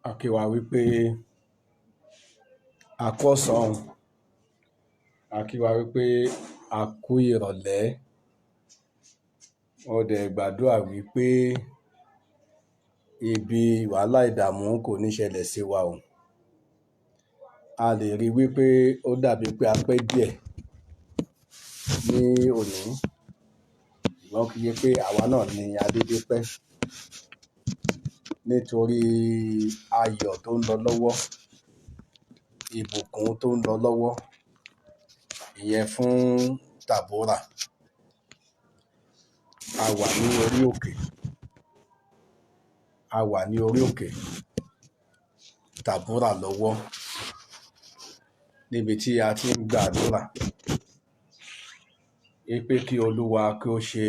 A kí wa wípé a kú ọ̀sán, a kí wa wípé a kú ìrọ̀lẹ́. Mo dẹ̀ gbàdúrà wípé ibi wàhálà ìdààmú kò ní ṣẹlẹ̀ sí wa o. A lè rí wípé ó dàbí pé a pẹ́ díẹ̀ ní òní, ṣùgbọ́n kì í ṣe pé àwa náà ni a dédé pẹ́, nítorí ayọ̀ tó ń lọ lọ́wọ́, ìbùkún tó ń lọ lọ́wọ́, ìyẹn fún Tàbórà. A wà ní orí òkè, a wà ní orí òkè Tàbórà lọ́wọ́, níbi tí a ti ń gbàdúrà wípé kí Olúwa kí ó ṣe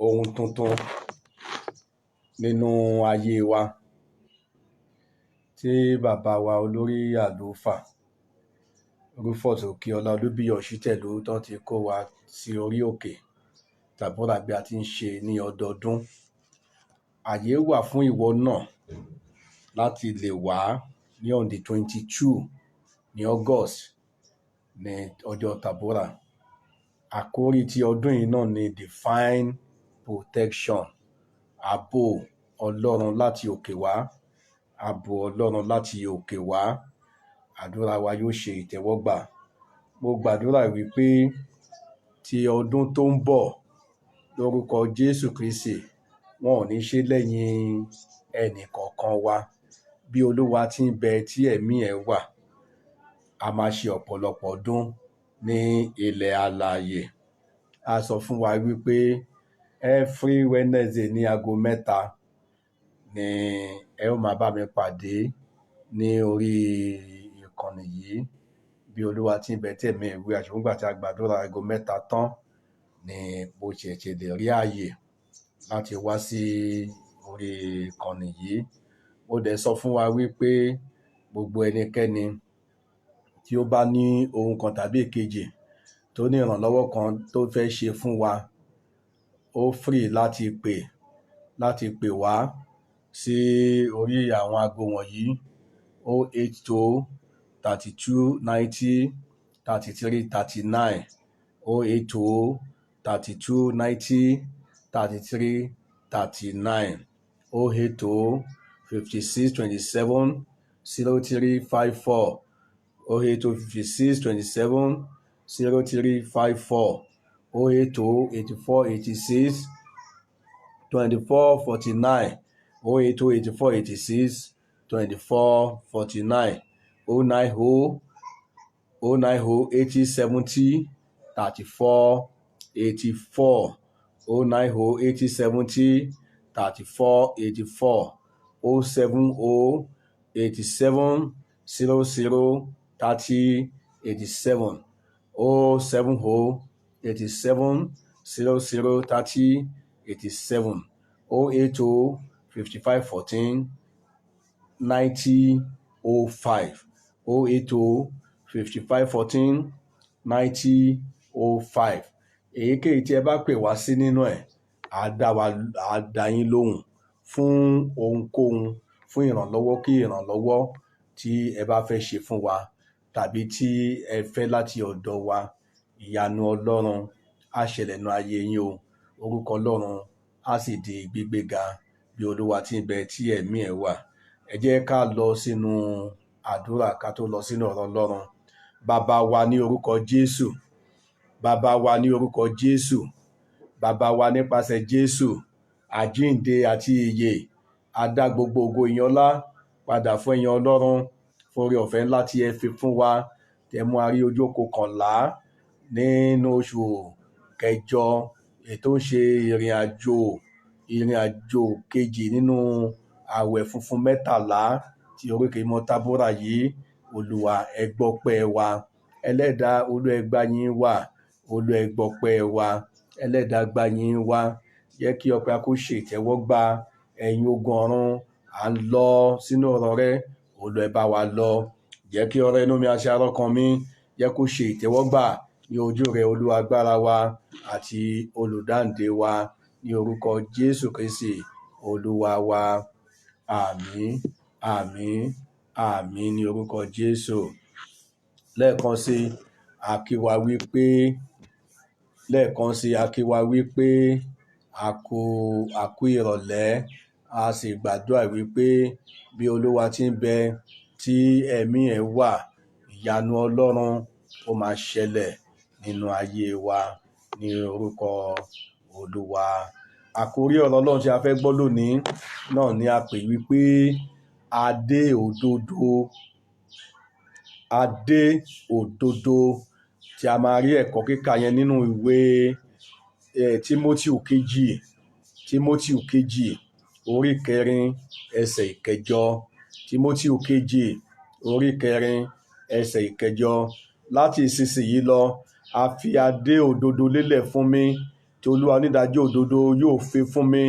ohun tuntun nínú ayé wa. Tí bàbá wa olórí àlùfáà Rufus Òkèọlá Olúbíyì Ọ̀ṣítẹ̀lú tó ti kó wa sí orí òkè Tàbórà bí a ti ń ṣe ní ọdọọdún. Àyè wà fún ìwọ náà láti lè wá ní on the 22 ní August ní ọjọ́ Tàbórà. Àkórí ti ọdún yìí náà ni Divine Protection, ààbò Ọlọ́run láti òkè wá, ààbò Ọlọ́run láti òkè wá. Àdúrà wa yóò ṣe ìtẹ́wọ́gbà. Mo gbàdúrà wípé ti ọdún tó ń bọ̀ lórúkọ Jésù Kristi, wọn ò ní ṣe lẹ́yìn ẹnì kọ̀ọ̀kan wa. Bí Olúwa ti ń bẹ tí ẹ̀mí ẹ̀ wà, a máa ṣe ọ̀pọ̀lọpọ̀ ọdún ní ilẹ̀ alààyè. A sọ fún wa wípé every Wednesday ní aago 3 ni ẹ ó máa bá mi pàdé ní orí ìkànnì yìí. Bí Olúwa ti ń bẹ tí ẹ̀mí ẹ̀ wà, ṣùgbọ́n nígbà tí a gbàdúrà aago 3 tán ni mo ṣẹ̀ṣẹ̀ lè rí ààyè láti wá sí orí ìkànnì yìí. Mo dẹ̀ sọ fún wa wípé gbogbo ẹnikẹ́ni tí ó bá ní ohun kan tàbí èkejì tó ní ìrànlọ́wọ́ kan tó fẹ́ ṣe fún wa, ó free láti pè wá sí orí àwọn aago wọ̀nyí: 082 32 90 33 39, 082 32 90 33 39, 082 56 27 0354, 082 56 27 0354, 082 84 86 24 49, 082 84 86 24 49, 090 80 70 34 84, 090 80 70 34 84, 070 87 00 30 87, 070 87 00 30 87, 080 55 14 90 05, 080 55 14 90 05. Èyíkéyìí tí ẹ bá pè wá sí nínú ẹ̀, á dá yín lóhùn fún ohunkóhun, fún ìrànlọ́wọ́ kí ìrànlọ́wọ́ tí ẹ bá fẹ́ ṣe fún wa, tàbí tí ẹ fẹ́ láti ọ̀dọ̀ wa. Ìyanu Ọlọ́run á ṣẹlẹ̀ nínú ayé yín o. Orúkọ Ọlọ́run á sì di gbígbéga bí Olúwa ti ń bẹ tí ẹ̀mí ẹ̀ wà. Ẹ jẹ́ ká lọ sínú àdúrà ká tó lọ sínú ọ̀rọ̀ Ọlọ́run. Bàbá wa ní orúkọ Jésù, bàbá wa ní orúkọ Jésù, bàbá wa nípasẹ̀ Jésù, àjíǹde àti ìyè, a dá gbogbo ògo ìyìn ọlá padà fún ẹ̀yin Ọlọ́run, fún oore ọ̀fẹ́ ńlá tí ẹ fi fún wa. Tẹ́ mú a rí ọjọ́ 11 nínú oṣù kẹjọ, ètò ń ṣe ìrìn àjò kejì nínú àwẹ̀ funfun 13 tí oríkè mọ́ Tàbórà yìí. Olúwa ẹ gbọpẹ́ wa, Ẹlẹ́dàá Olúwa ẹ gbà yín wá, Olúwa ẹ gbọpẹ́ wa, Ẹlẹ́dàá gbà yín wá. Jẹ́ kí ọpẹ́ kó ṣe ìtẹ́wọ́gbà. Ẹ̀yin ogun ọ̀run, à ń lọ sínú ọ̀rọ̀ rẹ, Olúwa ẹ bá wa lọ. Jẹ́ kí ọ̀rọ̀ inú mi àti àrọ́kàn mi jẹ́ kó ṣe ìtẹ́wọ́gbà ní ojú rẹ, Olúwa agbára wa àti olùdáǹdè wa, ní orúkọ Jésù Kristi Olúwa wa. àmín, àmín, àmín ní orúkọ Jésù. Lẹ́ẹ̀kan sí a kí wa wípé a kú ìrọ̀lẹ́, a sì gbàdúrà wípé bí Olúwa ti ń bẹ tí ẹ̀mí ẹ̀ wà, ìyanu Ọlọ́run ó máa ṣẹlẹ̀ nínú ayé wa ní orúkọ Olúwa. Àkórí ọ̀rọ̀ Ọlọ́run tí a fẹ́ gbọ́ lónìí náà ni a pè wípé adé òdodo. Adé òdodo, tí a máa rí ẹ̀kọ́ kíkà yẹn nínú ìwé Tímótì kejì orí 4 ẹsẹ̀ 8. Tímótì kejì orí 4 ẹsẹ̀ 8. Láti ìsinsìnyí lọ, a fi adé òdodo lélẹ̀ fún mi, tí Olúwa onídàájọ́ òdodo yóò fi fún mi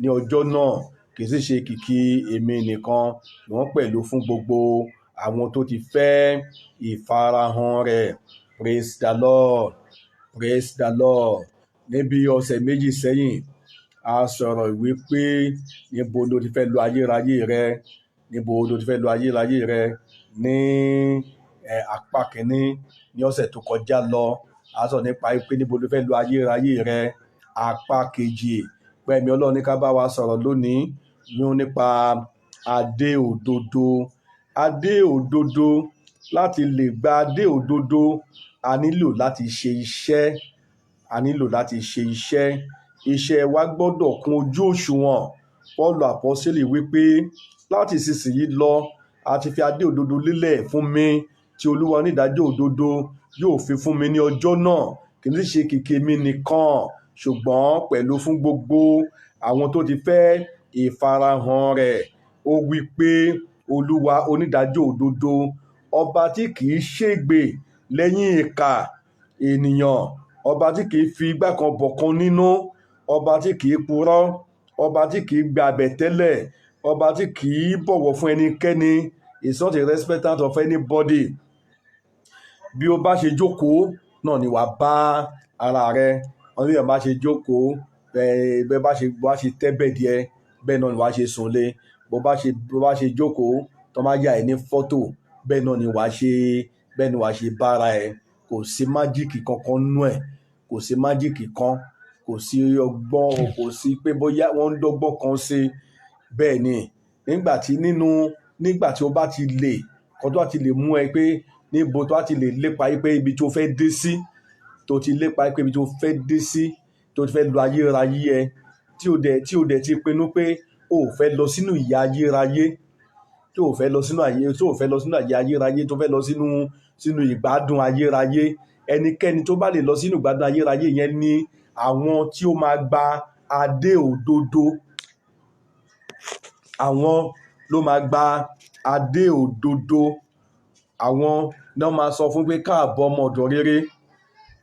ní ọjọ́ náà, kì í sì ṣe kìkì èmi nìkan, wọ́n pẹ̀lú fún gbogbo àwọn tó ti fẹ́ ìfarahàn rẹ̀. Praise the Lord. Praise the Lord. Níbi ọ̀sẹ̀ méjì sẹ́yìn, a sọ̀rọ̀ wípé níbo ló ti fẹ́ lo ayérayé rẹ, níbo ló ti fẹ́ lo ayérayé rẹ ní apá kìíní. Ní ọ̀sẹ̀ tó kọjá lọ, a sọ nípa pé níbo ló fẹ́ lo ayérayé rẹ, apá kejì. Pẹ̀mí Ọlọ́run ní ká bá wa sọ̀rọ̀ lónìí nípa adé òdodo. Adé òdodo, láti lè gba adé òdodo, a nílò láti ṣe iṣẹ́. Iṣẹ́ wa gbọ́dọ̀ kún ojú òṣùwọ̀n. Pọ́ọ̀lù àpọ́sítélì wípé láti ìsinsìnyí lọ, a ti fi adé òdodo lélẹ̀ fún mi, tí Olúwa onídàájọ́ òdodo yóò fi fún mi ní ọjọ́ náà, kì í ṣe kìkì mi nìkan, ṣùgbọ́n pẹ̀lú fún gbogbo àwọn tó ti fẹ́ ìfarahàn rẹ̀. Ó wí pé Olúwa onídàájọ́ òdodo, ọba tí kìí ṣègbè lẹ́yìn ìkà ènìyàn, ọba tí kìí fi igbá kan bọ̀kan nínú, ọba tí kìí purọ́, ọba tí kìí gba àbẹ̀tẹ́lẹ̀, ọba tí kìí bọ̀wọ̀ fún ẹnikẹ́ni, is not a respecter of anybody. Bí o bá ṣe jókòó náà ni wà bá ara rẹ. Wọ́n ní bá ṣe jókòó, bẹ́ẹ̀ bá ṣe tẹ́bẹ̀ díẹ̀, bẹ́ẹ̀ náà ni wàá ṣe sùn lé. Bó bá ṣe jókòó, tó máa yà ẹ́ ní fọ́tò, bẹ́ẹ̀ náà ni wàá ṣe bára ẹ. Kò sí májíìkì kankan nú ẹ̀, kò sí májíìkì kan, kò sí ọgbọ́n, kò sí pé bóyá wọ́n ń dọ́gbọ́n kan sí. Bẹ́ẹ̀ ni nígbà tí o bá ti lè kọ́ tó ti lè mú ẹ pé níbo tó ti lè lépa pé ibi tó fẹ́ dé sí, tó ti lépa pé ibi tó fẹ́ dé sí, tó ti fẹ́ lo ayérayé ẹ, tí o dẹ̀ ti pinnu pé o ò fẹ́ lọ sínú ìyà ayérayé, tó fẹ́ lọ sínú ayé ayérayé, tó fẹ́ lọ sínú ìgbádùn ayérayé. Ẹnikẹ́ni tó bá lè lọ sínú ìgbádùn ayérayé yẹn ni àwọn tí ó máa gba adé òdodo. Àwọn ló máa gba adé òdodo. Àwọn náà máa sọ fún pé káàbọ̀ ọmọ ọ̀dọ̀ rere.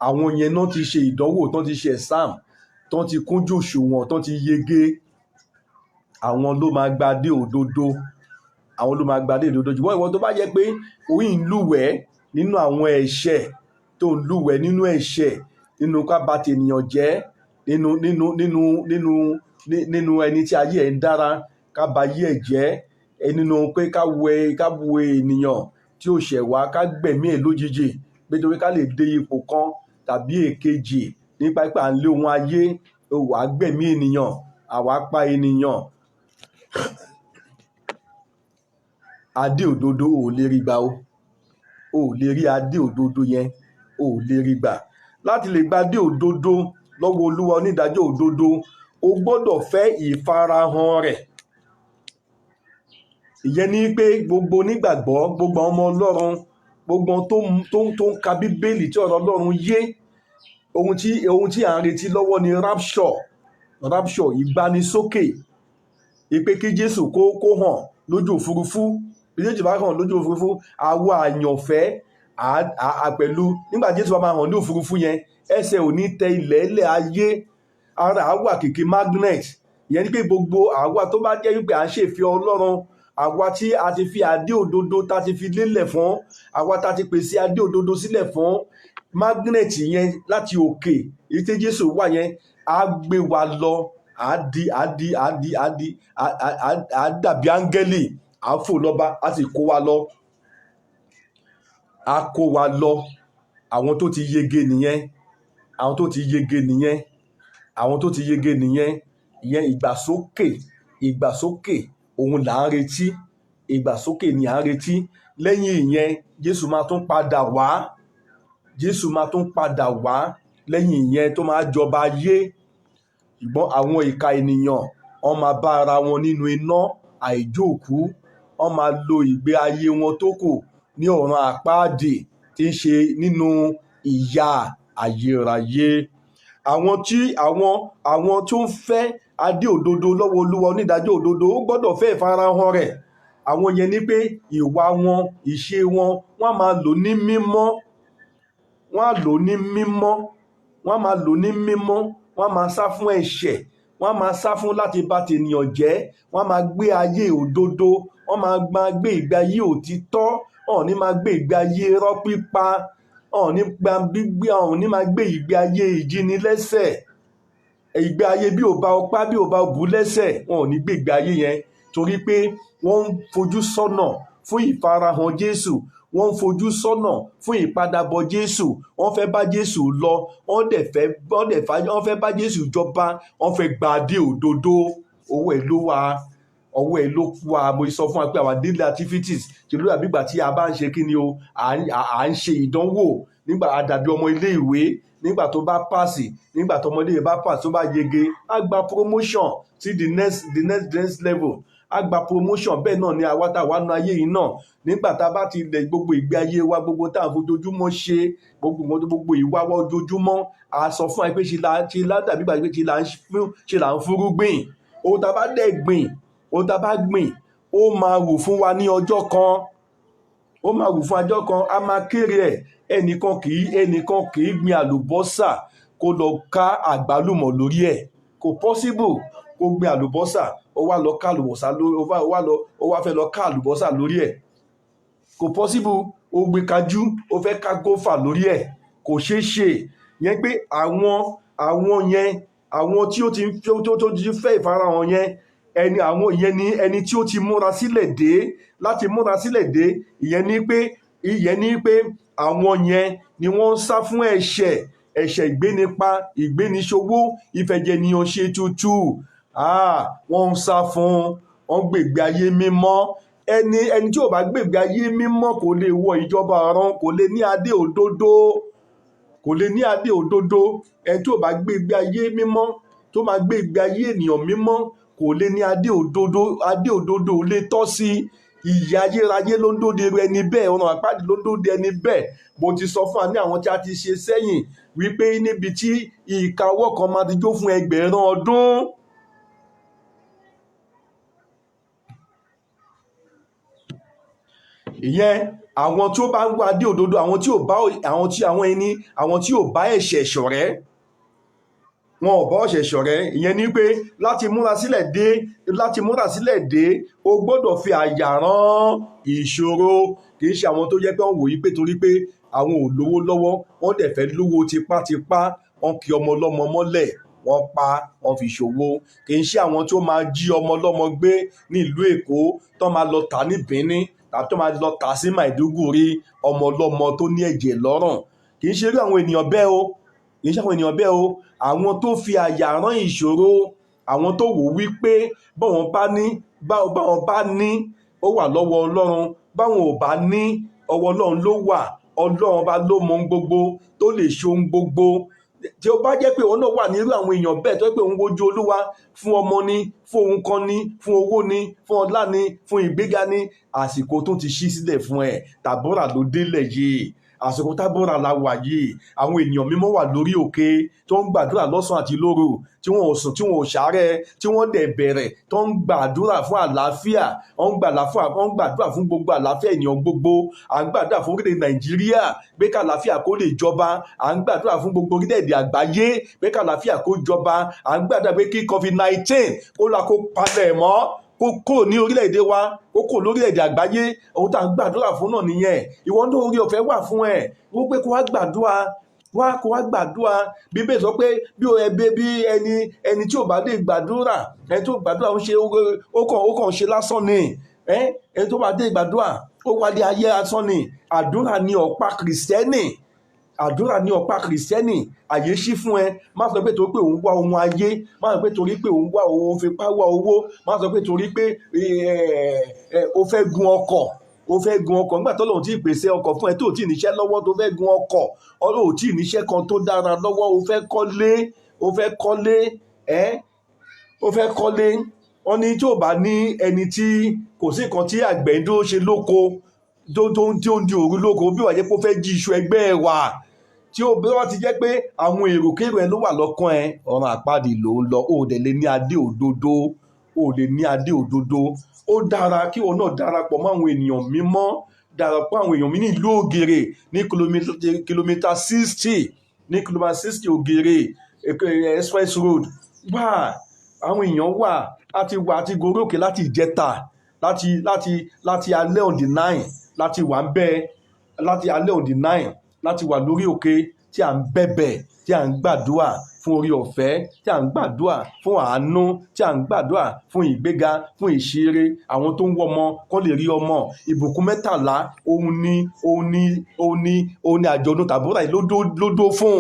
Àwọn yẹn náà ti ṣe ìdánwò, tán ti ṣe exam, tán ti kúnjú òṣùwọ̀n, tán ti yege. Àwọn ló máa gba adé òdodo. Ṣùgbọ́n ìwọ tó bá jẹ́ pé o ń lúwẹ̀ẹ́ nínú àwọn ẹ̀ṣẹ̀, tó ń lúwẹ̀ẹ́ nínú ẹ̀ṣẹ̀, nínú ká bà tènìyàn jẹ́, nínú ẹni tí ayé ẹ̀ ń dára, ká bà ayé ẹ̀ jẹ́, nínú pé ká wo ènìyàn tí ó ṣẹ̀ wá, ká gbẹ̀mí ẹ̀ lójijì, pé torí ká lè dé ipò kan tàbí èkejì nípa pé à ń lé ohun ayé, wà á gbẹ̀mí ènìyàn, àwa pa ènìyàn. Adé òdodo ò lè rí gbà o. Ò lè rí adé òdodo yẹn, ò lè rí gbà. Láti lè gba adé òdodo lọ́wọ́ Olúwa onídàájọ́ òdodo, o gbọ́dọ̀ fẹ́ ìfarahàn rẹ̀. Ìyẹn ni pé gbogbo onígbàgbọ́, gbogbo ọmọ Ọlọ́run, gbogbo tó ń ka Bíbélì tí ọ̀rọ̀ Ọlọ́run yé, ohun tí à ń retí lọ́wọ́ ni rapture, ìgbanisókè. Ìpè kí Jésù kó hàn lójú òfurufú. Bí Jésù bá hàn lójú òfurufú, àwa àyànfẹ́ pẹ̀lú nígbà Jésù bá máa hàn ní òfurufú yẹn, ẹsẹ̀ ò ní tẹ ilẹ̀ ayé, ara àwa kìkì magnet. Ìyẹn ni pé gbogbo àwa tó bá jẹ́ wípé à ń ṣèfẹ́ Ọlọ́run, àwa tí a ti fi adé òdodo tá ti fi lélẹ̀ fún, àwa tá ti pèsè adé òdodo sílẹ̀ fún, magnet yẹn láti òkè èyí tí Jésù wà yẹn á gbé wa lọ dàbí áńgẹ́lì, á fò lọ́ba, á sì kó wa lọ. Á kó wa lọ. Àwọn tó ti yege nìyẹn. Àwọn tó ti yege nìyẹn. Àwọn tó ti yege nìyẹn. Ìyẹn ìgbàsókè òun là ń retí. Ìgbàsókè ni à ń retí. Lẹ́yìn ìyẹn Jésù máa tún padà wá. Jésù máa tún padà wá lẹ́yìn ìyẹn tó máa jọba ayé. Ṣùgbọ́n àwọn ìka ènìyàn wọ́n máa bá ara wọn nínú iná àìjókòó. Wọ́n máa lo ìgbé ayé wọn tó kù ní ọ̀run àpáàdì tí ń ṣe nínú ìyà ayérayé. Àwọn tó ń fẹ́ adé òdodo lọ́wọ́ Olúwa onídàájọ́ òdodo ó gbọ́dọ̀ fẹ́ ìfarahàn rẹ̀. Àwọn yẹn ni pé ìwà wọn, ìṣe wọn, wọ́n máa lò ní mímọ́. Wọ́n á lò ní mímọ́. Wọ́n máa lò ní mímọ́. Wọ́n máa sá fún ẹ̀ṣẹ̀. Wọ́n máa sá fún láti bà tènìyàn jẹ́. Wọ́n máa gbé ayé òdodo. Wọ́n máa gbé ìgbé ayé òtítọ́. Wọ́n ò ní máa gbé ìgbé ayé irọ́ pípa. Wọ́n ò ní máa gbé ìgbé ayé ìjínilẹ́sẹ̀. Ìgbé ayé bí ò bá ọpá bí ò bá bù lẹ́sẹ̀. Wọ́n ò ní gbé ìgbé ayé yẹn torí pé wọ́n ń fojú sọ́nà fún ìfarahàn Jésù. Wọ́n ń fojú sọ́nà fún ìpadàbọ̀ Jésù. Wọ́n fẹ́ bá Jésù lọ. Wọ́n fẹ́ bá Jésù jọba. Wọ́n fẹ́ gba adé òdodo. Owó ẹ̀ ló wà. Ọwọ́ ẹ̀ ló wà. Mo sọ fún wa pé our daily activities ṣe ló dàbí ìgbà tí a bá ń ṣe kí ni o, à ń ṣe ìdánwò. Nígbà a dàbí ọmọ ilé ìwé. Nígbà tó bá pàṣì, nígbà tó ọmọdé bá pàṣì tó bá yege, á gba promotion sí the next level. Á gba promotion. Bẹ́ẹ̀ náà ni àwa tá wà nínú ayé yìí náà. Nígbà tá a bá ti lẹ̀ gbogbo ìgbé ayé wa, gbogbo tá à ń fojoojúmọ́ ṣe, gbogbo ìwà wa ojoojúmọ́, a sọ fún wa pé ṣe dàbí ìgbà pé ṣe là ń fúrúgbìn. Ohun tá a bá dẹ̀ gbìn, ohun tá a bá gbìn, ó máa wù fún wa ní ọjọ́ kan. Ó máa wù fún ọjọ́ kan. A máa kéré ẹ̀. Ẹnìkan kì í gbin àlùbọ́sà kó lọ ká àgbálùmọ̀ lórí ẹ̀. Kò possible kó gbin àlùbọ́sà ó wá lọ ká àlùbọ́sà lórí ó wá fẹ́ lọ ká àlùbọ́sà lórí ẹ̀. Kò possible. Ó gbin kájú ó fẹ́ ká gófà lórí ẹ̀. Kò ṣeé ṣe. Yẹn pé àwọn yẹn, àwọn tí ó ti fẹ́ ìfarahàn yẹn, ẹni tí ó ti múra sílẹ̀ dé láti múra sílẹ̀ dé. Ìyẹn ni pé àwọn yẹn ni wọ́n ń sá fún ẹ̀ṣẹ̀ ìgbénipa, ìgbéniṣòwò, ìfẹ̀jẹ̀nìyàn ṣe tútù. Wọ́n ń sá fún. Wọ́n gbègbè ayé mímọ́. Ẹni tí ò bá gbègbè ayé mímọ́ kò lè wọ ìjọba ọ̀run. Kò lè ní adé òdodo. Kò lè ní adé òdodo. Ẹni tí ò bá gbègbè ayé mímọ́, tó máa gbègbè ayé ènìyàn mímọ́, kò lè ní adé òdodo. Adé òdodo ò lè tọ́ sí. Ìyà ayérayé ló ń dóde ẹni bẹ́ẹ̀. Ọ̀run àpáàdì ló ń dóde ẹni bẹ́ẹ̀. Mo ti sọ fún wa ní àwọn tí a ti ṣe sẹ́yìn wípé níbi tí ìka ọwọ́ kan máa ti jó fún ẹgbẹ̀rún ọdún. Ìyẹn àwọn tí ó bá ń wá adé òdodo, àwọn tí ò bá ẹ̀ṣẹ̀ ṣọ̀rẹ́. Wọn ò bá ẹ̀ṣẹ̀ ṣọ̀rẹ́. Ìyẹn ni pé láti múra sílẹ̀ dé, o gbọ́dọ̀ fi àyà rán ìṣòro. Kì í ṣe àwọn tó jẹ́ pé wọ́n wòye pé torí pé àwọn ò lówó lọ́wọ́, wọ́n dẹ̀ fẹ́ lówó tipátipá, wọ́n kì ọmọ ọlọ́mọ mọ́lẹ̀, wọ́n pa, wọ́n fi ṣòwò. Kì í ṣe àwọn tó máa jí ọmọ ọlọ́mọ gbé ní ìlú Èkó tó máa lọ tà ní Benin tàbí tó máa lọ tà sí Maiduguri, ọmọ ọlọ́mọ tó ní ẹ̀jẹ̀ lọ́rùn. Kì í ṣe irú àwọn ènìyàn bẹ́ẹ̀ o. Kì í ṣe àwọn ènìyàn bẹ́ẹ̀ o. Àwọn tó fi àyà rán ìṣòro, àwọn tó wò wípé báwọn bá ní ó wà lọ́wọ́ Ọlọ́run, báwọn ò bá ní ọwọ́ Ọlọ́run ló wà. Ọlọ́run bá ló mọ ohun gbogbo, tó lè ṣe ohun gbogbo. Tí ó bá jẹ́ pé òun náà wà nírú àwọn èèyàn bẹ́ẹ̀ tó jẹ́ pé òun wojú Olúwa fún ọmọ ni, fún ohun kan ni, fún owó ni, fún ọlá ni, fún ìgbéga ni, àsìkò tó ti ṣí sílẹ̀ fún ẹ. Tàbórà ló délẹ̀ yìí. Àsìkò tábórà la wà yìí. Àwọn ènìyàn mímọ́ wà lórí òkè tó ń gbàdúrà lọ́sàn àti lóru, tí wọn ò sùn, tí wọn ò ṣàárẹ̀, tí wọ́n dẹ̀ bẹ̀rẹ̀ tó ń gbàdúrà fún àlàáfíà. Wọ́n ń gbàdúrà fún gbogbo àlàáfíà ènìyàn gbogbo. À ń gbàdúrà fún orílẹ̀-èdè Nàìjíríà pé kàlàáfíà kó lè jọba. À ń gbàdúrà fún gbogbo orílẹ̀-èdè àgbáyé pé kàlàáfíà kó jọba. À ń gbàdúrà pé kí COVID-19 kó lọ kó palẹ̀ mọ́, kó kò ní orílẹ̀-èdè wa, kó kò lórílẹ̀-èdè àgbáyé. Ohun tá à ń gbàdúrà fún náà nìyẹn. Ìwọ náà orí ọ̀fẹ́ wà fún ẹ. Wọ́n pé kó wá gbàdúrà. wá kó wá gbàdúrà. Bíbélì sọ pé bí ẹni tí ò bá lè gbàdúrà, ẹni tó gbàdúrà ó kàn ṣe lásán ni. Ẹni tó bá lè gbàdúrà ó wálé ayé asán ni. Àdúrà ni ọ̀pá kìrìsìtẹ́nì. Àdúrà ní ọ̀pá kìrìsìtẹ́nì. Àyè ṣí fún ẹ. Má sọ pé torí pé òun wá ohun ayé, má sọ pé torí pé òun wá òun fipá wá owó, má sọ pé torí pé o fẹ́ gun ọkọ̀, nígbà tó lóun tí ì pèsè ọkọ̀ fún ẹ tó tí ì níṣẹ́ lọ́wọ́ tó fẹ́ gun ọkọ̀, ọlọ́run tí ì níṣẹ́ kan tó dára lọ́wọ́, o fẹ́ kọ́lé. Wọ́n ní tí ò bá ní ẹni tí kò sí nǹkan tí àgbẹ̀ ń dúró ṣe lóko tí ó ń di òru lóko, bí wàá jẹ́ pé ó fẹ́ jí iṣu ẹgbẹ́ ẹ̀ wà, tí ó bí wọ́n ti jẹ́ pé àwọn èròkérò ẹ ló wà lọ́kàn ẹ, ọ̀run àpáàdì ló ń lọ. Ó dẹ̀ lè ní adé òdodo. Ó dára kí òun náà darapọ̀ mọ́ àwọn ènìyàn mímọ́, darapọ̀ àwọn èèyàn mi ní ìlú Ògèrè ní kìlómítà 60 Ògèrè express road. Wà àwọn èèyàn wà àti gorí òkè láti ìjẹta, láti alẹ́ on the 9 láti wà ń bẹ, láti alẹ́ on the 9 láti wà lórí òkè tí à ń bẹ̀bẹ̀, tí à ń gbàdúrà fún orí ọ̀fẹ́, tí à ń gbàdúrà fún àánú, tí à ń gbàdúrà fún ìgbéga, fún ìṣeré. Àwọn tó ń wọ́ ọmọ kó lè rí ọmọ. Ìbùkún 13 òun ni àjọ̀dún Tàbórà yìí lódó fún.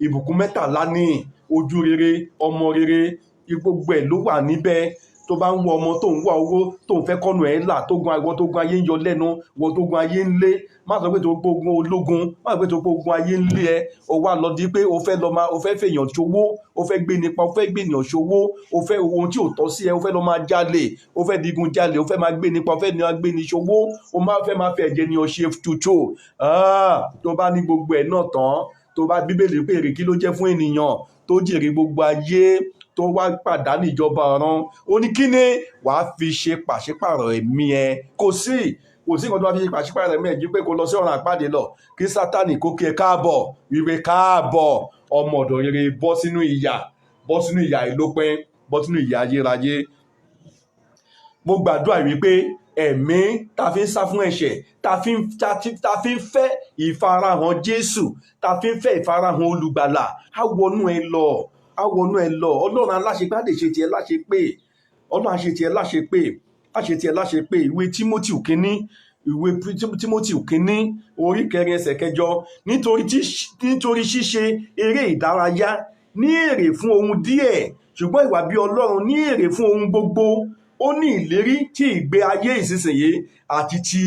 Ìbùkún 13 ní ojú rere, ọmọ rere, gbogbo ẹ̀ ló wà níbẹ̀. Tó bá ń wọ ọmọ, tó ń wá owó, tó ń fẹ́ kọ́nu ẹ̀ là, tó gun ayé ń yọ lẹ́nu, wọ́n tó gun ayé ń lé. Má sọ pé tó gbógun ológun, má sọ pé tó gbógun ayé ń lé ẹ. O wá lọ di pé o fẹ́ fèèyàn ṣòwò, o fẹ́ gbé nípa, o fẹ́ gbé ènìyàn ṣòwò, o fẹ́ ohun tí ò tọ́ sí ẹ, o fẹ́ lọ máa jalè, o fẹ́ digun jalè, o fẹ́ máa gbé nípa, o fẹ́ máa gbé ní ṣòwò, o fẹ́ máa fẹ́ ẹ̀jẹ̀ ní ọṣẹ tútù. Tó bá ní gbogbo ẹ̀ náà tán, tó bá Bíbélì pé èrè kí ló jẹ́ fún ènìyàn tó jèrè gbogbo ayé tó wá pàdánù ìjọba ọ̀run. Ó ní kí ni wàá fi ṣe pàṣípàrọ̀ ẹ̀mí ẹ? Kò sí nǹkan tó wá fi ṣe pàṣípàrọ̀ ẹ̀mí ẹ ju pé kó lọ sí ọ̀run àpáàdé lọ, kí Sátánì kó kí ẹ káàbọ̀, wípé káàbọ̀ ọmọ ọ̀dọ̀ rere, bọ́ sínú ìyà ìlópin, bọ́ sínú ìyà ayérayé. Mo gbàdúrà wípé ẹ̀mí ta fi ń sá fún ẹ̀ṣẹ̀, ta fi ń fẹ́ ìfarahàn Jésù, ta fi ń fẹ́ ìfarahàn olùgbàlà, á wọnú ẹ lọ. Ọlọ́run aláṣepé á lè ṣe tiẹ̀ láṣepé. Ọlọ́run á ṣe tiẹ̀ láṣepé. Ìwé Tímótì kínní orí 4 ẹsẹ̀ 9. Nítorí ṣíṣe eré ìdárayá ní èrè fún ohun díẹ̀, ṣùgbọ́n ìwà bí Ọlọ́run ní èrè fún ohun gbogbo. Ó ní ìlérí tí ìgbé ayé ìsinsìnyí àti ti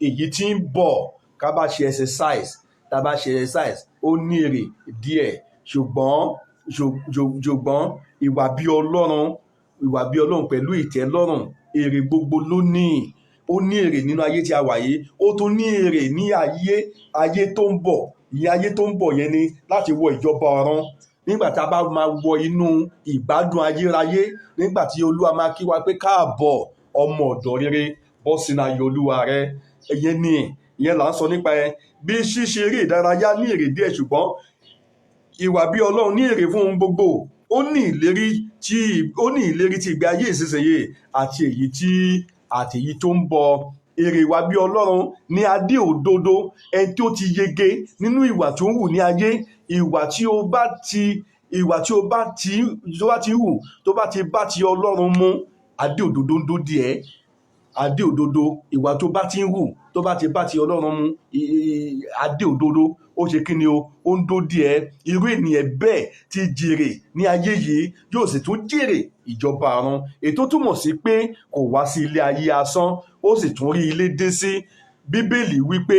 èyí tí ń bọ̀. Ká bá ṣe exercise, ó ní èrè díẹ̀, ṣùgbọ́n ìwà bí Ọlọ́run pẹ̀lú ìtẹ́lọ́rùn, èrè gbogbo ló ní. Ó ní èrè nínú ayé tí a wà yìí, ó tún ní èrè ní ayé tó ń bọ̀. Ìyẹn ayé tó ń bọ̀ yẹn ni láti wọ ìjọba ọ̀run. Nígbà tá a bá máa wọ inú ìgbádùn ayérayé, nígbà tí Olúwa máa kí wa pé káàbọ̀ ọmọ ọ̀dọ̀ rere, bọ́ sínú ayé Olúwa rẹ. Ìyẹn là ń sọ nípa ẹ. Bí ṣíṣe eré ìdárayá ní èrè díẹ̀, ṣùgbọ́n ìwà bí Ọlọ́run ní èrè fún ohun gbogbo. Ó ní ìlérí tí ìgbé ayé ìsinsìnyí àti èyí tó ń bọ̀. Èrè ìwà bí Ọlọ́run ní adé òdodo, ẹni tí ó ti yege nínú ìwà tó ń hù ní ayé. Ìwà tí ó bá ti hù, tó bá ti bá ti Ọlọ́run mu, adé òdodo ń dó díẹ̀. Adé òdodo, ìwà tó bá ti ń hù, tó bá ti bá ti Ọlọ́run mu, adé òdodo ó ṣe kí ni o, ó ń dó díẹ̀. Irú ènìyàn bẹ́ẹ̀ ti jèrè ní ayé yìí, yóò sì tún jèrè ìjọba ọ̀run. Ètò túmọ̀ sí pé kò wá sí ilé ayé asán, ó sì tún rí ilé dé sí. Bíbélì wípé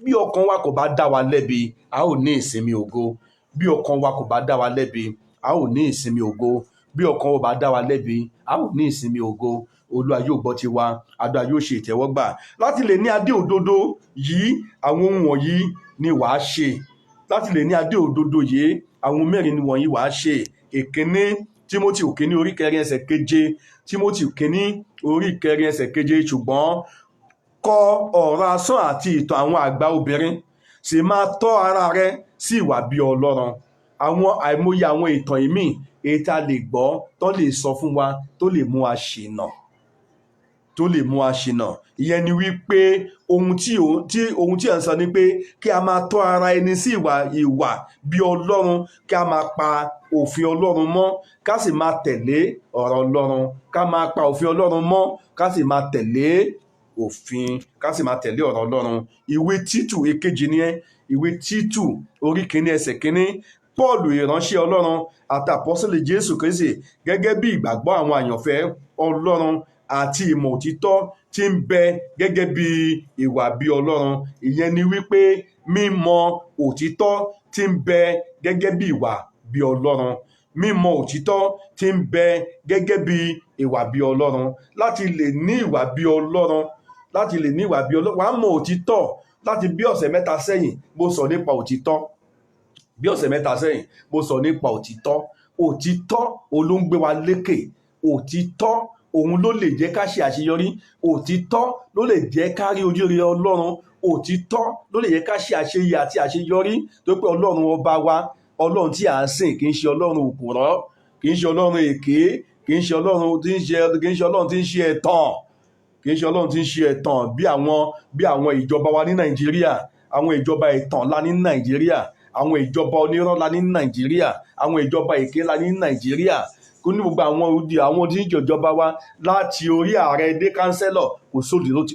bí ọkàn wa kò bá dá wa lẹ́bi, a ó ní ìsinmi ògo. Bí ọkàn wa kò bá dá wa lẹ́bi, a ó ní ìsinmi ògo. Bí ọkàn wa bá dá wa lẹ́bi, a ó ní ìsinmi ògo. Olúwa yóò gbọ́ tiwa, àdúrà yóò ṣe ìtẹ́wọ́gbà. Láti lè ní adé òdodo yìí, àwọn ohun wọ̀nyí ni wàá ṣe. Láti lè ní adé òdodo yìí, àwọn mẹ́rin ni wọ̀nyí wàá ṣe. Èkíní, Tímótì kínní orí 4 ẹsẹ̀ 7. Tímótì kínní orí 4 ẹsẹ̀ 7. Ṣùgbọ́n kọ ọ̀rọ̀ asán àti ìtàn àwọn àgbà obìnrin, sì máa tọ́ ara rẹ sí ìwà bí Ọlọ́run. Àìmọye àwọn ìtàn ìmíì èyí tá a lè gbọ́ tó lè sọ fún wa, tó lè mú wa ṣìnà. tó lè mú a ṣìnà. Ìyẹn ni wípé ohun tí à ń sọ ni pé kí a máa tọ́ ara ẹni sí ìwà bí Ọlọ́run, kí a máa pa òfin Ọlọ́run mọ́, ká sì máa tẹ̀lé ọ̀rọ̀ Ọlọ́run, ká máa pa òfin Ọlọ́run mọ́, ká sì máa tẹ̀lé ọ̀rọ̀ Ọlọ́run. Ìwé Títù èkejì nìyẹn, ìwé Títù orí 1 ẹsẹ̀ 1. Pọ́ọ̀lù ìránṣẹ́ Ọlọ́run àti àpọ́sítélì Jésù Kristi gẹ́gẹ́ bí ìgbàgbọ́ àwọn àyànfẹ́ Ọlọ́run àti ìmọ̀ òtítọ́ tí ń bẹ gẹ́gẹ́ bí ìwà bí Ọlọ́run. Ìyẹn ni wípé mímọ̀ òtítọ́ tí ń bẹ gẹ́gẹ́ bí ìwà bí Ọlọ́run. Mímọ̀ òtítọ́ tí ń bẹ gẹ́gẹ́ bí ìwà bí Ọlọ́run. Láti lè ní ìwà bí Ọlọ́run, wàá mọ̀ òtítọ́. Láti bí ọ̀sẹ̀ mẹ́ta sẹ́yìn mo sọ nípa òtítọ́. Òtítọ́ òun ló ń gbé wa lékè. Òtítọ́ òun ló lè jẹ́ ká ṣe àṣeyọrí. Òtítọ́ ló lè jẹ́ ká rí ojú rere Ọlọ́run. Òtítọ́ ló lè jẹ́ ká ṣe àṣeyẹ àti àṣeyọrí, tó pé Ọlọ́run ọba wa, Ọlọ́run tí à ń sìn kì í ṣe Ọlọ́run òpùrọ́, kì í ṣe Ọlọ́run èké, kì í ṣe Ọlọ́run tí ń ṣe ẹ̀tàn, bí àwọn ìjọba wa ní Nàìjíríà. Àwọn ìjọba ẹ̀tàn la ní Nàìjíríà, àwọn ìjọba onírọ́ la ní Nàìjíríà, àwọn ìjọba èké la ní Nàìjíríà. Ní gbogbo àwọn tí ń jọjọba wa, láti orí ààrẹ dé kánsẹ́lọ̀,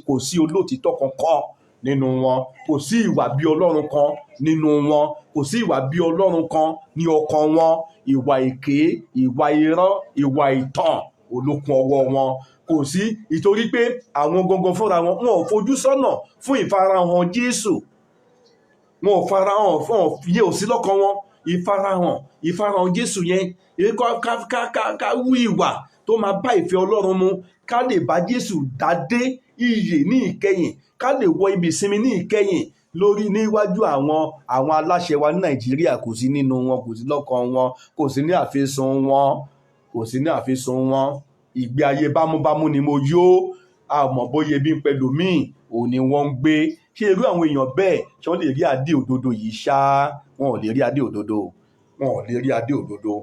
kò sí olóòtítọ́ kankan nínú wọn, kò sí ìwà bí Ọlọ́run kan nínú wọn, kò sí ìwà bí Ọlọ́run kan ní ọkàn wọn. Ìwà èké, ìwà irọ́, ìwà ìtàn olókun ọwọ́ wọn. Kò sí, ìtorí pé àwọn gangan fúnra wọn ò fojú sọ́nà fún ìfarahàn Jésù. Wọn ò farahàn fún yé ò sí lọ́kàn wọn. Ìfarahàn Jésù yẹn, ká wú ìwà tó máa bá ìfẹ́ Ọlọ́run mu, ká lè bá Jésù dádé ìyè ní ìkẹyìn, ká lè wọ ibi ìsinmi ní ìkẹyìn níwájú àwọn aláṣẹ wa ní Nàìjíríà. Kò sí nínú wọn, kò sí lọ́kàn wọn, kò sí ní àfisùn wọn. Ìgbé ayé bámúbámú ni mo yó, àmọ́ bóyá ebi ń pẹ̀lú míì òun ni wọ́n ń gbé. Ṣé irú àwọn èèyàn bẹ́ẹ̀ ṣé wọ́n lè rí adé òdodo yìí ṣá? Wọn ò lè rí adé òdodo.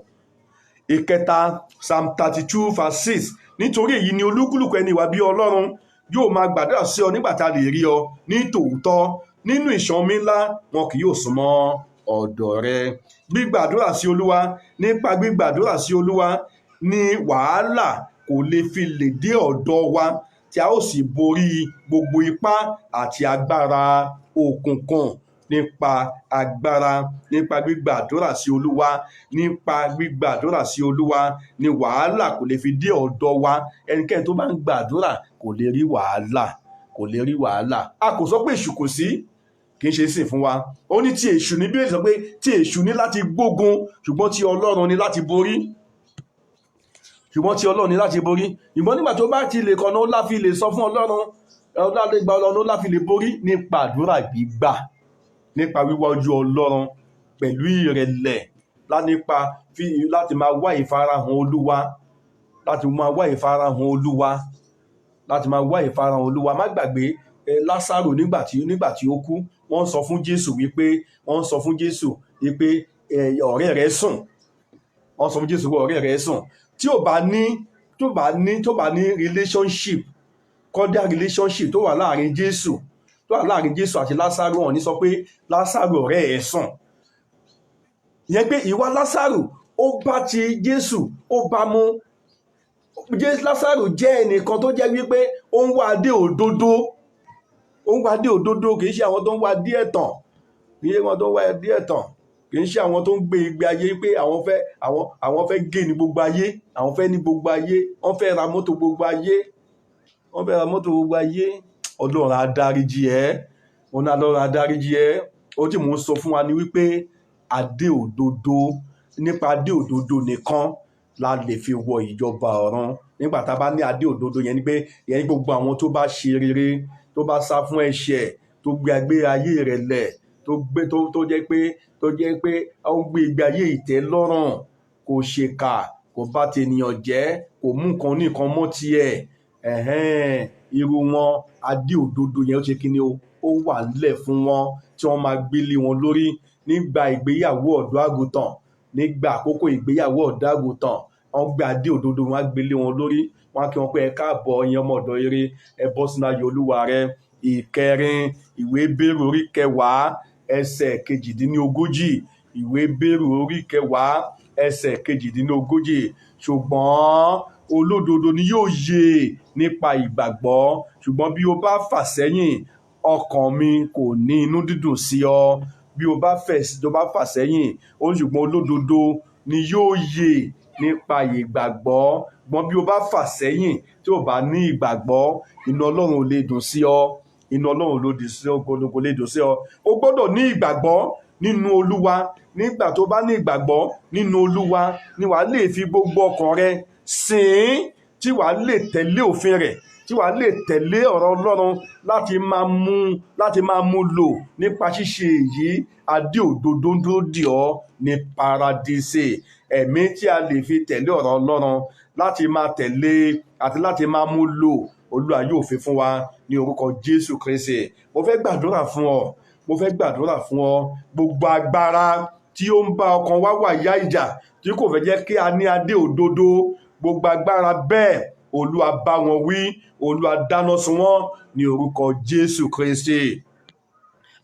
Ìkẹta, Psalm 32:6. Nítorí èyí ni olúkúlùkù ẹni ìwà bí Ọlọ́run yóò máa gbàdúrà sí ọ nígbà tá a lè rí ọ ní tòótọ́. Nínú ìṣàn omi ńlá wọn kì yóò súnmọ́ ọ̀dọ̀ rẹ. Gbígbàdúrà sí Olúwa, nípa gbígbàdúrà sí Olúwa ni wàhálà kò lè fi lè dé ọ̀dọ̀ wa, tí a ó sì borí gbogbo ipá àti agbára òkùnkùn. Nípa gbígbàdúrà sí Olúwa ni wàhálà kò lè fi dé ọ̀dọ̀ wa. Ẹnikẹ́ni tó bá ń gbàdúrà kò lè rí wàhálà. A kò sọ pé èṣù kò sí, kì í ṣe sìn fún wa. Ó ní ti èṣù ní, bí ó sọ pé ti èṣù ní láti gbógun, ṣùgbọ́n ti Ọlọ́run ní láti borí. Ìmọ̀ nígbà tó bá ti lè kọ́nà ó láfi lè sọ fún Ọlọ́run, ó láfi lè borí nípa àdúrà gbígbà, nípa wíwá ojú Ọlọ́run pẹ̀lú ìrẹ̀lẹ̀, láti máa wá ìfarahàn Olúwa. Má gbàgbé Lásárù nígbà tí ó kú, wọ́n sọ fún Jésù wípé ọ̀rẹ́ rẹ̀ sùn. Tí ò bá ní relationship, cordial relationship tó wà láàrin Jésù àti Lásárù, wọ́n ní sọ pé Lásárù ọ̀rẹ́ ẹ̀ sùn. Ìyẹn pé ìwà Lásárù ó bá ti Jésù ó bá mú. Lásárù jẹ́ ẹnìkan tó jẹ́ wípé ó ń wá adé òdodo, kì í ṣe àwọn tó ń wá adé ẹ̀tàn, kì í ṣe àwọn tó ń gbé ìgbé ayé pé àwọn fẹ́ gé ní gbogbo ayé, àwọn fẹ́ ní gbogbo ayé, wọ́n fẹ́ ra mọ́tò gbogbo ayé. Ọlọ́run á dáríjì ẹ́. Ó tí mò ń sọ fún wa ni wípé nípa adé òdodo nìkan la lè fi wọ ìjọba ọ̀run. Nígbà tá a bá ní adé òdodo, yẹn ni gbogbo àwọn tó bá ṣe rere, tó bá sá fún ẹ̀ṣẹ̀, tó gbé ayé rẹ̀ lẹ̀, tó jẹ́ pé ó ń gbé ìgbé ayé ìtẹ́lọ́rùn, kò ṣèkà, kò bá tènìyàn jẹ́, kò mú nǹkan ní nǹkan mọ́ tiẹ̀. Irú wọn, adé òdodo yẹn ó ṣe kí ni ó wà nílẹ̀ fún wọn, tí wọ́n máa gbélé wọn lórí nígbà ìgbéyàwó ọ̀dọ́ àgùntàn. Nígbà àkókò ìgbéyàwó ọ̀dọ́ àgùntàn, wọ́n gbé adé òdodo wọn á gbélé wọn lórí, wọ́n á kí wọn pé ẹ káàbọ̀ ẹ̀yin ọmọ ọ̀dọ̀ rere, ẹ bọ́ sínú ayọ̀ Olúwa rẹ. Ìkẹrin, ìwé Hébérù orí 10 ẹsẹ̀ 38. Ìwé Hébérù orí 10 ẹsẹ̀ 38. Ṣùgbọ́n olódodo ni yóò yè nípa ìgbàgbọ́, ṣùgbọ́n bí o bá fà sẹ́yìn, ọkàn mi kò ní inú dídùn sí ọ. Bí o bá fà sẹ́yìn, ó ní ṣùgbọ́n olódodo ni yóò yè nípa ìgbàgbọ́. Ṣùgbọ́n bí o bá fà sẹ́yìn tí o bá ní ìgbàgbọ́, inú Ọlọ́run ò lè dùn sí ọ. Inú Ọlọ́run kò lè dùn sí ọ. O gbọ́dọ̀ ní ìgbàgbọ́ nínú Olúwa. Nígbà tó bá ní ìgbàgbọ́ nínú Olúwa ni wàá lè fi gbogbo ọkàn rẹ sìn, tí wàá lè tẹ̀lé òfin rẹ̀, tí wàá lè tẹ̀lé ọ̀rọ̀ Ọlọ́run láti máa mú lò. Nípa ṣíṣe èyí, adé òdodo ń dúró dè ọ́ ní paradíṣe. Ẹ̀mí tí a lè fi tẹ̀lé ọ̀rọ̀ Ọlọ́run, láti máa tẹ̀lé àti láti máa mú lò, Olúwa yóò fi fún wa ní orúkọ Jésù Kristi. Mo fẹ́ gbàdúrà fún ọ. Gbogbo agbára tí ó ń bá ọkàn wa wà yá ìjà, tí kò fẹ́ jẹ́ kí a ní adé òdodo, gbogbo agbára bẹ́ẹ̀, Olúwa bá wọn wí, Olúwa dáná sun wọ́n ní orúkọ Jésù Kristi.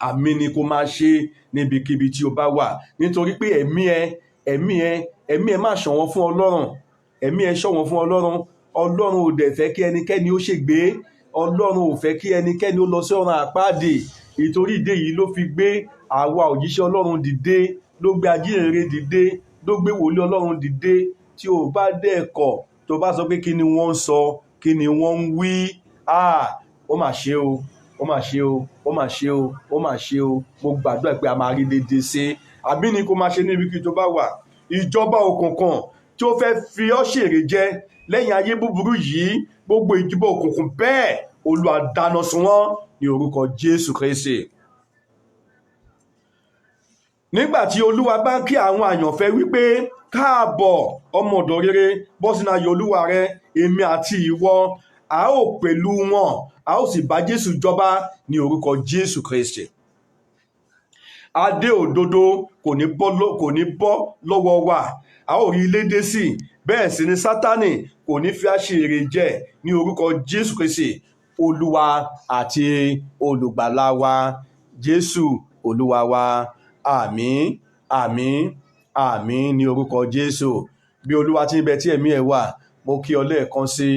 Àmín ni kó máa ṣe níbikíbi tí o bá wà, nítorí pé ẹ̀mí ẹ máa ṣọ̀wọ́n fún Ọlọ́run. Ẹ̀mí ẹ ṣọ̀wọ́n fún Ọlọ́run. Ọlọ́run ò dẹ̀ fẹ́ kí ẹnikẹ́ni ó ṣègbé. Ọlọ́run ò fẹ́ kí ẹnikẹ́ni ó lọ sí ọ̀run àpáàdì. Ìtorí ìdí èyí ló fi gbé àwa òjíṣẹ́ Ọlọ́run dìde, ló gbé ajíhìnrere dìde, ló gbé wòlíì Ọlọ́run dìde. Tí o bá dẹ̀ kọ̀, tó bá sọ pé kí ni wọ́n ń sọ, kí ni wọ́n ń wí, ó mà ṣe o, ó mà ṣe o, ó mà ṣe o, ó mà ṣe o. Mo gbàdúrà pé a máa rí dédé ṣe. Àbí ni kó máa ṣe níbikíbi tó bá wà. Ìjọba òkùnkùn tí ó fẹ́ fi ọ́ ṣèrè jẹ lẹ́yìn ayé búburú yìí, gbogbo ìjọba òkùnkùn bẹ́ẹ̀, Olúwa dáná sun wọ́n ní orúkọ Jésù Kristi. Nígbà tí Olúwa bá kí àwọn àyànfẹ́ wípé káàbọ̀ ọmọ ọ̀dọ̀ rere, bọ́ sínú ayọ̀ Olúwa rẹ, èmi àti ìwọ, a ó pẹ̀lú wọn, a ó sì bá Jésù jọba ní orúkọ Jésù Kristi. Adé òdodo kò ní bọ́ lọ́wọ́ wa, a ó rí ilé dé sí. Bẹ́ẹ̀ sì ni Sátánì kò ní fi àṣírí jẹ ní orúkọ Jésù Kristi, Olúwa àti olùgbàlà wa. Jésù Olúwa wa. Àmín, àmín, àmín ní orúkọ Jésù. Bí Olúwa ti ń bẹ tí ẹ̀mí ẹ̀ wà, mo kí ọ lẹ́ẹ̀kan sí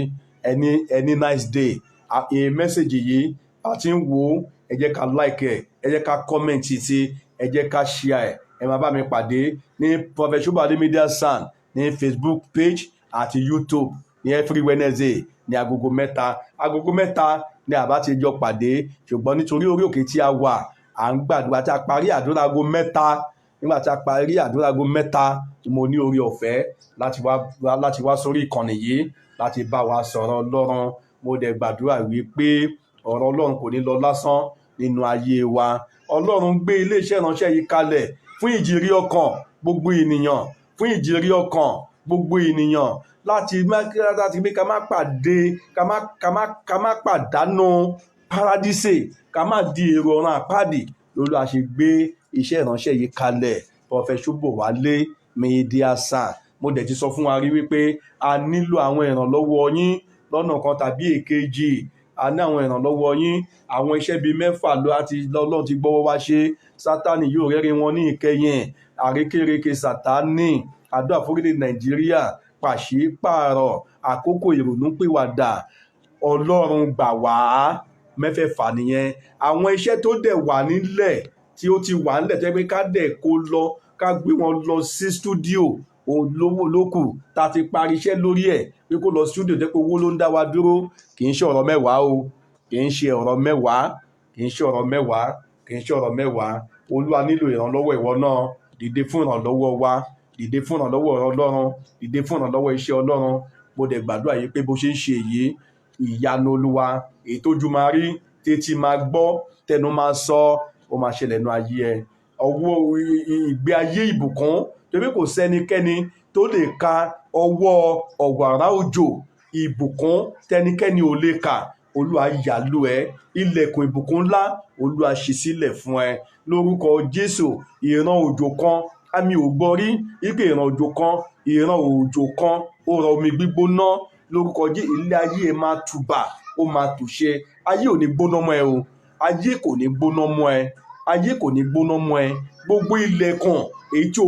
ẹni nice day. Mẹ́sẹ̀jì yìí a ti ń wò, ẹ jẹ́ ká like ẹ̀, ẹ jẹ́ ká comment sí, ẹ jẹ́ ká share ẹ̀. Ẹ máa bá mi pàdé ní Prophet Shobowale Media San ní Facebook page àti YouTube ní every Wednesday ní agogo 3. Agogo 3 ni àbá ti jọ pàdé, ṣùgbọ́n nítorí orí òkè tí a wà, à ń gbàdúrà tí a parí àdúrà ago 3. Nígbà tí a parí àdúrà ago 3, mo ní orí ọ̀fẹ́ láti wá sórí ìkànnì yìí láti bá wa sọ̀rọ̀ Ọlọ́run. Mo dẹ̀ gbàdúrà wípé ọ̀rọ̀ Ọlọ́run kò ní lọ lásán nínú ayé wa. Ọlọ́run gbé iléeṣẹ́ ìránṣẹ́ yìí kalẹ̀ fún ìjìrí ọkàn gbogbo ènìyàn, fún ìjìrí ọkàn gbogbo ènìyàn, láti gbé ká má pàdánù paradíṣe, ká má di èrò ọ̀run àpáàdì. Lolúwa ṣe gbé iṣẹ́ ìránṣẹ́ yìí kalẹ̀, Prophet Shobowale Media San. Mo dẹ̀ ti sọ fún wa rí wípé a nílò àwọn ìrànlọ́wọ́ yín lọ́nà kan tàbí èkejì. A ní àwọn ìrànlọ́wọ́ yín. Àwọn iṣẹ́ bíi 6 Ọlọ́run ti gbọ́wọ́ wá ṣe. Sátánì yóò rẹ́rìn wọn ní ìkẹyìn. Àrékérekè Sátánì, àdúrà fórílẹ̀ Nàìjíríà, pàṣípààrọ̀, àkókò ìrònúpìwàdà. Ọlọ́run gbà wá. 6 nìyẹn. Àwọn iṣẹ́ tó dẹ̀ wà nílẹ̀, tí ó ti wà nílẹ̀ tẹ́ pé ká dẹ̀ kó lọ, ká gbé wọn lọ sí stúdíò olówó lókù tá a ti parí iṣẹ́ lórí ẹ̀, pé kó lọ stúdíò tẹ́ pé owó ló ń dá wa dúró. Kì í ṣe ọ̀rọ̀ 10 o, kì í ṣe ọ̀rọ̀ 10, kì í ṣe ọ̀rọ̀ 10, kì í ṣe ọ̀rọ̀ 10. Olúwa nílò ìrànlọ́wọ́ ìwọ náà. Dìde fún ìrànlọ́wọ́ wa, dìde fún ìrànlọ́wọ́ ọ̀rọ̀ Ọlọ́run, dìde fún ìrànlọ́wọ́ iṣẹ́ Ọlọ́run. Mo dẹ̀ gbàdúrà yìí pé bó ṣe ń ṣe èyí, ìyanu Olúwa, èyí tójú máa rí, tétí máa gbọ́, tẹnu máa sọ, ó máa ṣẹlẹ̀ nínú ayé ẹ. Ọwọ́ ìgbé ayé ìbùkún, torí kò sẹ́nikẹ́ni tó lè ka ọwọ́ ọ̀wàrà òjò ìbùkún, tẹnikẹ́ni ò lè kà. Olúwa yàlú ẹ, ilẹ̀kùn ìbùkún ńlá Olúwa ṣí sílẹ̀ fún ẹ lórúkọ Jésù. Ìran òjò kan, àmì ò gbọ́ rí wípé ìran òjò kan ó rọ omi gbígbóná lórúkọ Jésù. Ilé ayé ẹ máa tùbà, ó máa tùṣe. Ayé ò ní gbóná mọ́ ẹ o, ayé kò ní gbóná mọ́ ẹ, ayé kò ní gbóná mọ́ ẹ. Gbogbo ilẹ̀kùn èyí tí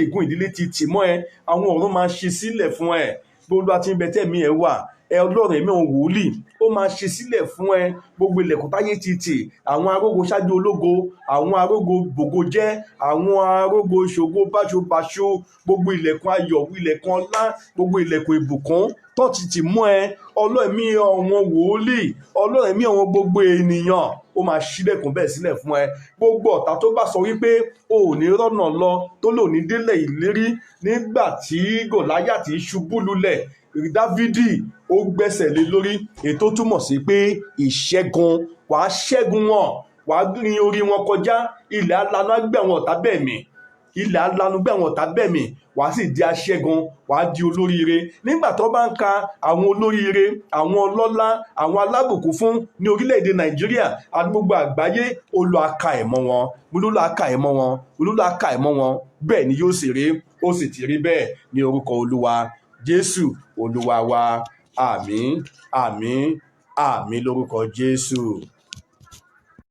ègún ìdílé ti tì mọ́ ẹ, àwọn ọ̀run máa ṣí sílẹ̀ fún ẹ. Gbogbo àti ibẹ̀ tẹ̀mí ẹ wà, Ọlọ́run ẹ̀mí òun wòlíì ó máa ṣe sílẹ̀ fún ẹ. Gbogbo ilẹ̀kùn táyé ti tì, àwọn arógo ṣáájú ológo, àwọn arógo bògo jẹ́, àwọn arógo ṣògo báṣubàṣu, gbogbo ilẹ̀kùn ayọ̀, ilẹ̀kùn ọlá, gbogbo ilẹ̀kùn ìbùkún tó ti tì mọ́ ẹ, Ọlọ́run ẹ̀mí àwọn wòlíì, Ọlọ́run ẹ̀mí àwọn gbogbo ènìyàn ó máa ṣílẹ̀kùn bẹ́ẹ̀ sílẹ̀ fún ẹ. Gbogbo ọ̀tá tó bá sọ wípé o ò ní rọ́nà lọ, tó lò ní délẹ̀ ìlérí, nígbà tí Gòláyátì ṣubú lulẹ̀, Dávidi ó gbẹ́sẹ̀ lé lórí, ètò túmọ̀ sí pé ìṣẹ́gun, wàá ṣẹ́gun wọn, wàá rin orí wọn kọjá, ilẹ̀ alanu gbé àwọn ọ̀tá bẹ́ẹ̀ mì, ilẹ̀ alanu gbé àwọn ọ̀tá bẹ́ẹ̀ mì, wàá sì di aṣẹ́gun, wàá di olóríire. Nígbà tó bá ń ka àwọn olóríire, àwọn ọlọ́lá, àwọn alábùkún fún ní orílẹ̀-èdè Nàìjíríà àti gbogbo àgbáyé, Olúwa ka ẹ̀ mọ́ wọn, Olúwa ka ẹ̀ mọ́ wọn, Olúwa ka ẹ̀ mọ́ wọn. Bẹ́ẹ̀ ni yóò sì rí, ó sì ti rí bẹ́ẹ̀ ní orúkọ Olúwa Jésù Olúwa wa. Àmín, àmín, àmín lórúkọ Jésù.